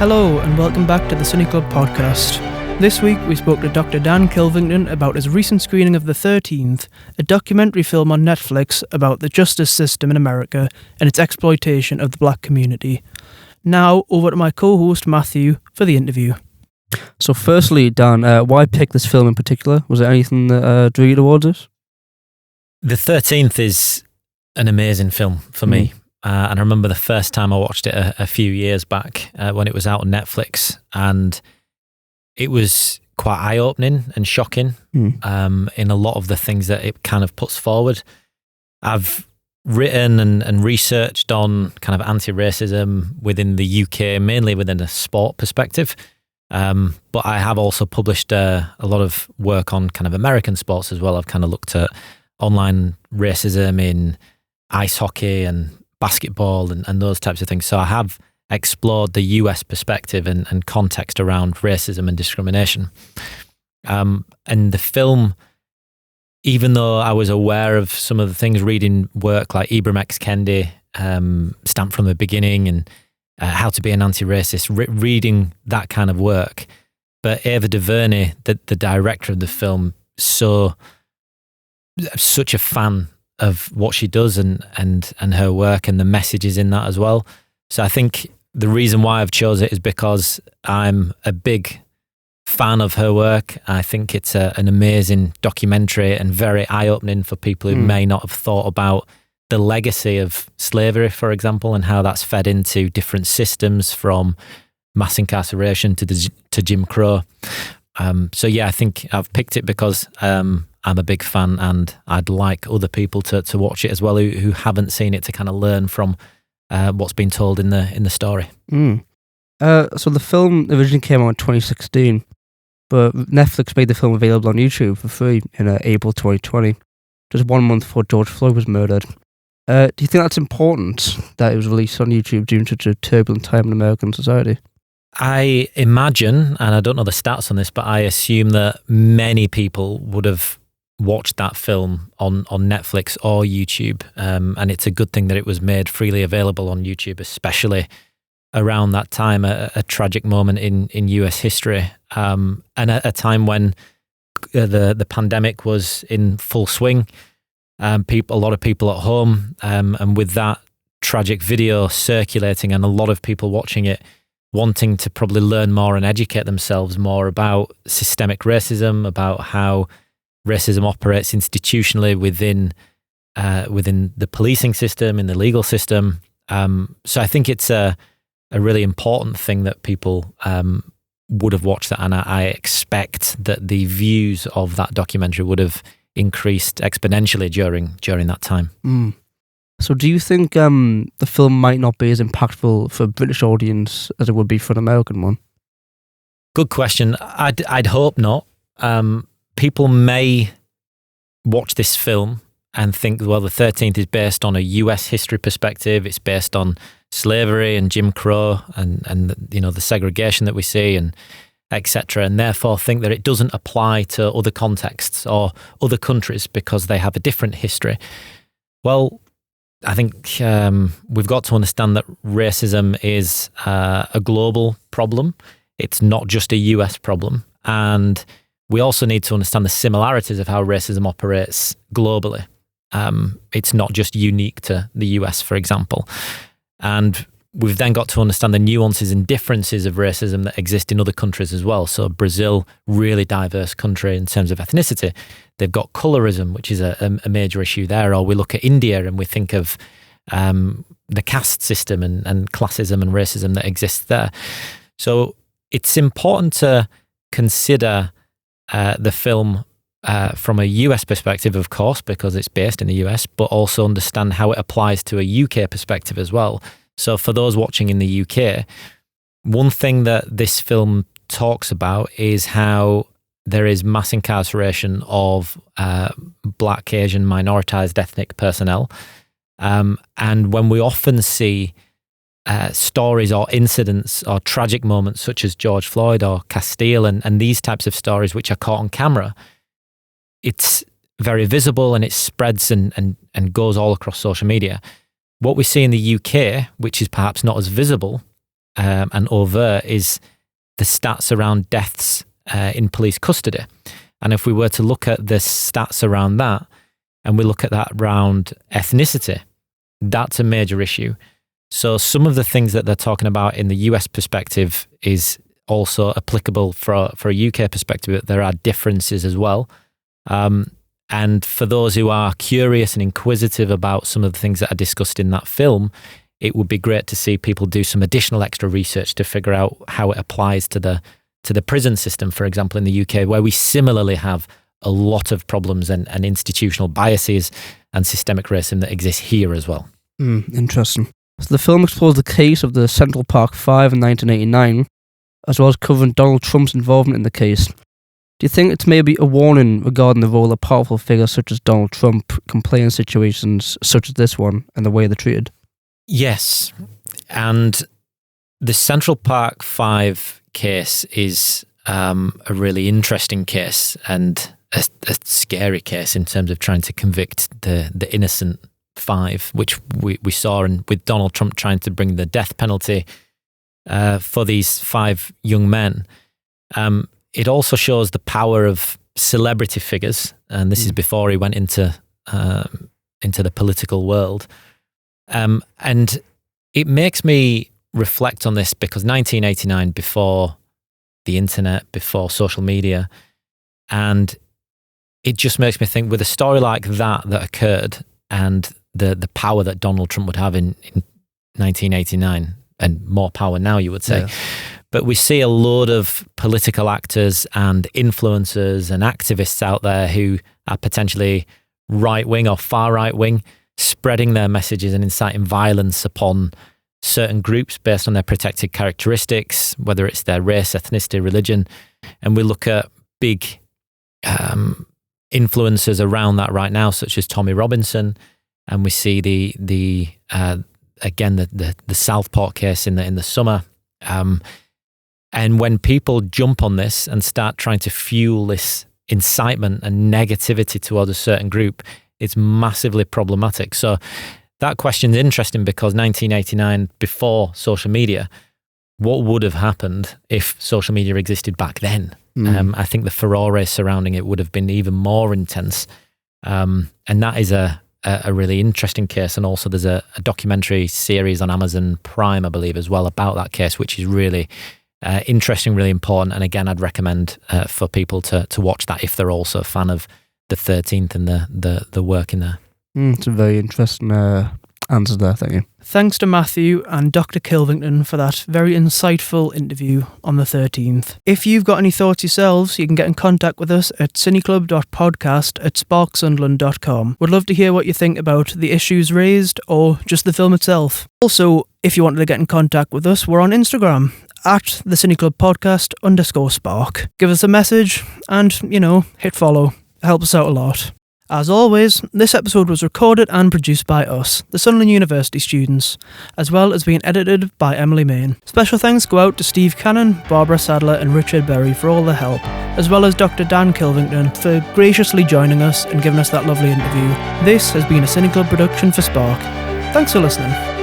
Hello and welcome back to the CineClub podcast. This week we spoke to Dr Dan Kilvington about his recent screening of The 13th, a documentary film on Netflix about the justice system in America and its exploitation of the black community. Now over to my co-host Matthew for the interview. So firstly, Dan, why pick this film in particular? Was there anything that drew you towards it? The 13th is an amazing film for me. And I remember the first time I watched it a few years back when it was out on Netflix, and it was quite eye-opening and shocking in a lot of the things that it kind of puts forward. I've written and researched on kind of anti-racism within the UK, mainly within a sport perspective. But I have also published a lot of work on kind of American sports as well. I've kind of looked at online racism in ice hockey and basketball and those types of things. So I have explored the US perspective and context around racism and discrimination. And the film, even though I was aware of some of the things, reading work like Ibram X. Kendi, Stamped from the Beginning, and How to Be an Anti-Racist, reading that kind of work. But Ava Du Vernay, the director of the film, such a fan of what she does and her work and the messages in that as well. So I think the reason why I've chosen it is because I'm a big fan of her work. I think it's an amazing documentary and very eye-opening for people who may not have thought about the legacy of slavery, for example, and how that's fed into different systems from mass incarceration to Jim Crow. So yeah, I think I've picked it because I'm a big fan, and I'd like other people to watch it as well who haven't seen it, to kind of learn from what's been told in the story. So the film originally came out in 2016, but Netflix made the film available on YouTube for free in April 2020, just 1 month before George Floyd was murdered. Do you think that's important that it was released on YouTube during such a turbulent time in American society? I imagine, and I don't know the stats on this, but I assume that many people would have watched that film on Netflix or YouTube, and it's a good thing that it was made freely available on YouTube, especially around that time, a tragic moment in US history, and at a time when the pandemic was in full swing. A lot of people at home, and with that tragic video circulating and a lot of people watching it, wanting to probably learn more and educate themselves more about systemic racism, about how racism operates institutionally within the policing system, in the legal system. So I think it's a really important thing that people would have watched that, and I expect that the views of that documentary would have increased exponentially during that time. So do you think the film might not be as impactful for a British audience as it would be for an American one? Good question. I'd hope not. People may watch this film and think, well, the 13th is based on a US history perspective. It's based on slavery and Jim Crow and the segregation that we see and etc., and therefore think that it doesn't apply to other contexts or other countries because they have a different history. Well, I think we've got to understand that racism is a global problem. It's not just a US problem. And we also need to understand the similarities of how racism operates globally. It's not just unique to the US, for example. And we've then got to understand the nuances and differences of racism that exist in other countries as well. So Brazil, really diverse country in terms of ethnicity. They've got colorism, which is a major issue there. Or we look at India and we think of the caste system and classism and racism that exists there. So it's important to consider the film from a US perspective, of course, because it's based in the US, but also understand how it applies to a UK perspective as well. So for those watching in the UK, one thing that this film talks about is how there is mass incarceration of Black, Asian, minoritized ethnic personnel. And when we often see stories or incidents or tragic moments such as George Floyd or Castile and these types of stories which are caught on camera, it's very visible and it spreads and goes all across social media. What we see in the UK, which is perhaps not as visible, and overt is the stats around deaths in police custody. And if we were to look at the stats around that, and we look at that around ethnicity, that's a major issue. So some of the things that they're talking about in the US perspective is also applicable for a UK perspective, but there are differences as well. And for those who are curious and inquisitive about some of the things that are discussed in that film, it would be great to see people do some additional extra research to figure out how it applies to the prison system, for example, in the UK, where we similarly have a lot of problems and institutional biases and systemic racism that exists here as well. Interesting. So the film explores the case of the Central Park 5 in 1989, as well as covering Donald Trump's involvement in the case. Do you think it's maybe a warning regarding the role of powerful figures such as Donald Trump can play in situations such as this one and the way they're treated? Yes. And the Central Park 5 case is a really interesting case and a scary case in terms of trying to convict the innocent 5, which we saw with Donald Trump trying to bring the death penalty for these 5 young men. It also shows the power of celebrity figures, and this is before he went into the political world. And it makes me reflect on this because 1989, before the internet, before social media, and it just makes me think with a story like that occurred and the power that Donald Trump would have in 1989, and more power now, you would say. Yeah. But we see a load of political actors and influencers and activists out there who are potentially right-wing or far right-wing, spreading their messages and inciting violence upon certain groups based on their protected characteristics, whether it's their race, ethnicity, religion. And we look at big influencers around that right now, such as Tommy Robinson, and we see the Southport case in the summer. And when people jump on this and start trying to fuel this incitement and negativity towards a certain group, it's massively problematic. So that question is interesting because 1989, before social media, what would have happened if social media existed back then? I think the furore surrounding it would have been even more intense. And that is a really interesting case. And also there's a documentary series on Amazon Prime, I believe, as well about that case, which is really interesting, really important. And again, I'd recommend for people to watch that if they're also a fan of the 13th and the work in there. It's a very interesting answer there, thank you. Thanks to Matthew and Dr. Kilvington for that very insightful interview on the 13th. If you've got any thoughts yourselves, you can get in contact with us at cineclub.podcast@sparksunderland.com. We'd love to hear what you think about the issues raised or just the film itself. Also, if you wanted to get in contact with us, we're on Instagram at the CineClub podcast _spark. Give us a message and, hit follow. It helps us out a lot. As always, this episode was recorded and produced by us, the Sunderland University students, as well as being edited by Emily Main. Special thanks go out to Steve Cannon, Barbara Sadler and Richard Berry for all their help, as well as Dr. Dan Kilvington for graciously joining us and giving us that lovely interview. This has been a CineClub production for Spark. Thanks for listening.